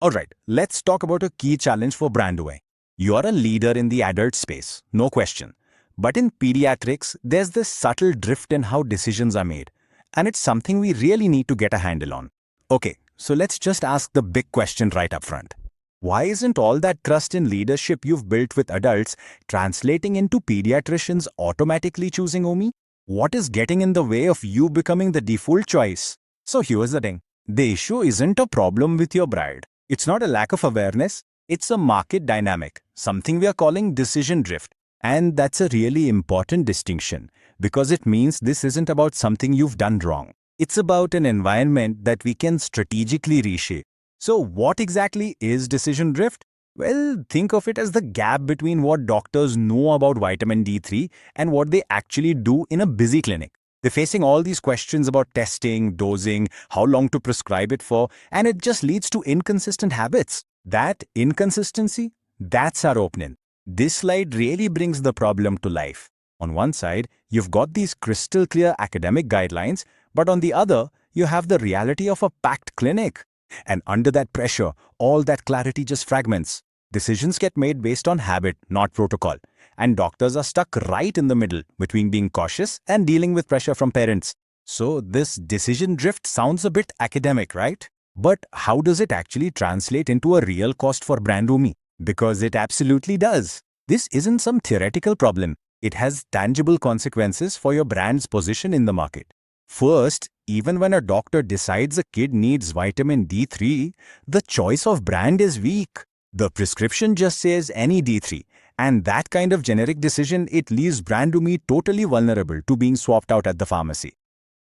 Alright, let's talk about a key challenge for brand OA. You are a leader in the adult space, no question. But in pediatrics, there's this subtle drift in how decisions are made. And it's something we really need to get a handle on. Okay, so let's just ask the big question right up front. Why isn't all that trust in leadership you've built with adults translating into pediatricians automatically choosing Yumi? What is getting in the way of you becoming the default choice? So here's the thing. The issue isn't a problem with your bride. It's not a lack of awareness. It's a market dynamic, something we are calling decision drift. And that's a really important distinction because it means this isn't about something you've done wrong. It's about an environment that we can strategically reshape. So what exactly is decision drift? Well, think of it as the gap between what doctors know about vitamin D3 and what they actually do in a busy clinic. They're facing all these questions about testing, dosing, how long to prescribe it for, and it just leads to inconsistent habits. That inconsistency, that's our opening. This slide really brings the problem to life. On one side, you've got these crystal clear academic guidelines, but on the other, you have the reality of a packed clinic. And under that pressure, all that clarity just fragments. Decisions get made based on habit, not protocol. And doctors are stuck right in the middle between being cautious and dealing with pressure from parents. So this decision drift sounds a bit academic, right? But how does it actually translate into a real cost for brand Yumi? Because it absolutely does. This isn't some theoretical problem. It has tangible consequences for your brand's position in the market. First, even when a doctor decides a kid needs vitamin D3, the choice of brand is weak. The prescription just says any D3, and that kind of generic decision, it leaves brand Yumi totally vulnerable to being swapped out at the pharmacy.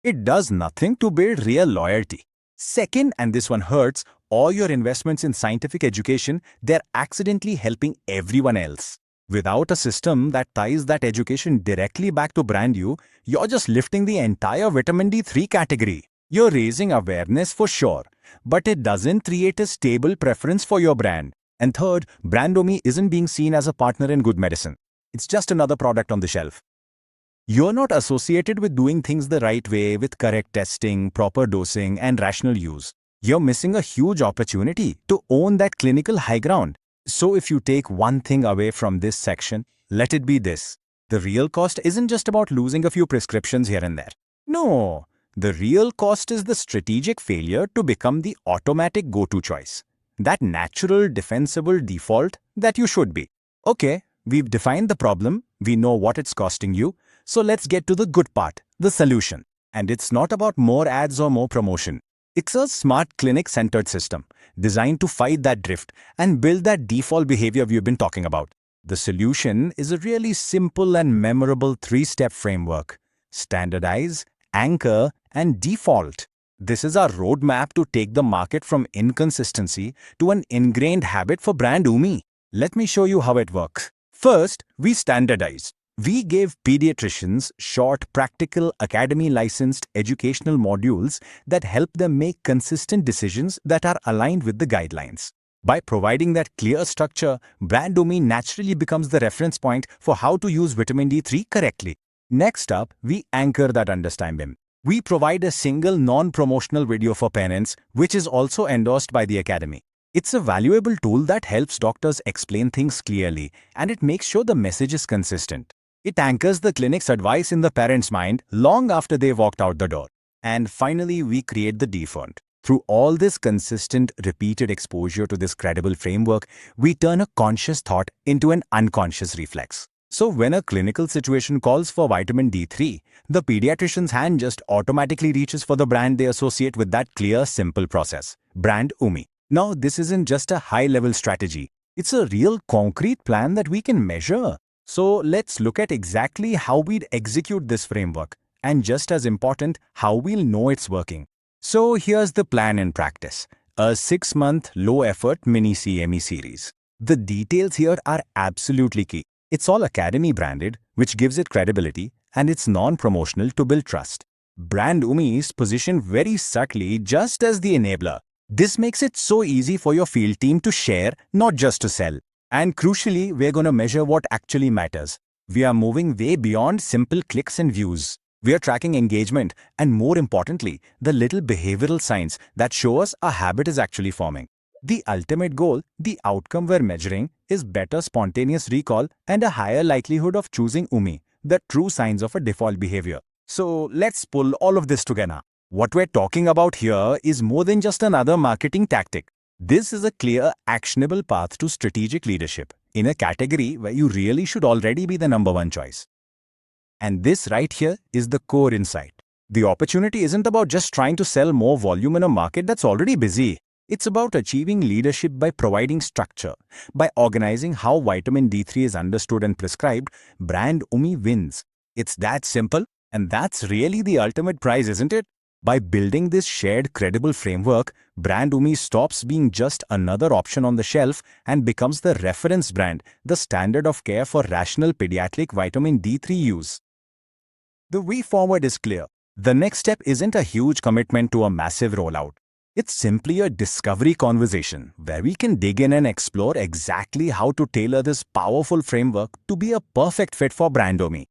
It does nothing to build real loyalty. Second, and this one hurts, all your investments in scientific education, they're accidentally helping everyone else. Without a system that ties that education directly back to brand you're just lifting the entire vitamin D3 category. You're raising awareness for sure, but it doesn't create a stable preference for your brand. And third, brand Yumi isn't being seen as a partner in good medicine. It's just another product on the shelf. You're not associated with doing things the right way with correct testing, proper dosing, and rational use. You're missing a huge opportunity to own that clinical high ground. So if you take one thing away from this section, let it be this. The real cost isn't just about losing a few prescriptions here and there. No, the real cost is the strategic failure to become the automatic go-to choice. That natural, defensible default that you should be. Okay, we've defined the problem, we know what it's costing you, so let's get to the good part, the solution. And it's not about more ads or more promotion. It's a smart clinic-centered system designed to fight that drift and build that default behavior we've been talking about. The solution is a really simple and memorable three-step framework: standardize, anchor, and default. This is our roadmap to take the market from inconsistency to an ingrained habit for brand Yumi. Let me show you how it works. First, we standardize. We gave pediatricians short, practical, academy-licensed educational modules that help them make consistent decisions that are aligned with the guidelines. By providing that clear structure, brand Yumi naturally becomes the reference point for how to use vitamin D3 correctly. Next up, we anchor that understanding. We provide a single non-promotional video for parents, which is also endorsed by the academy. It's a valuable tool that helps doctors explain things clearly, and it makes sure the message is consistent. It anchors the clinic's advice in the parent's mind long after they walked out the door. And finally, we create the default. Through all this consistent, repeated exposure to this credible framework, we turn a conscious thought into an unconscious reflex. So when a clinical situation calls for vitamin D3, the pediatrician's hand just automatically reaches for the brand they associate with that clear, simple process: brand Yumi. Now, this isn't just a high-level strategy. It's a real concrete plan that we can measure. So let's look at exactly how we'd execute this framework, and just as important, how we'll know it's working. So here's the plan in practice: a 6-month low-effort mini-CME series. The details here are absolutely key. It's all academy branded, which gives it credibility, and it's non-promotional to build trust. Brand Yumi is positioned very subtly just as the enabler. This makes it so easy for your field team to share, not just to sell. And crucially, we're going to measure what actually matters. We are moving way beyond simple clicks and views. We are tracking engagement and, more importantly, the little behavioral signs that show us a habit is actually forming. The ultimate goal, the outcome we're measuring, is better spontaneous recall and a higher likelihood of choosing Yumi, the true signs of a default behavior. So let's pull all of this together. What we're talking about here is more than just another marketing tactic. This is a clear, actionable path to strategic leadership in a category where you really should already be the number one choice. And this right here is the core insight. The opportunity isn't about just trying to sell more volume in a market that's already busy. It's about achieving leadership by providing structure. By organizing how vitamin D3 is understood and prescribed, brand Yumi wins. It's that simple, and that's really the ultimate prize, isn't it? By building this shared credible framework, brand Yumi stops being just another option on the shelf and becomes the reference brand, the standard of care for rational pediatric vitamin D3 use. The way forward is clear. The next step isn't a huge commitment to a massive rollout. It's simply a discovery conversation where we can dig in and explore exactly how to tailor this powerful framework to be a perfect fit for brand Yumi.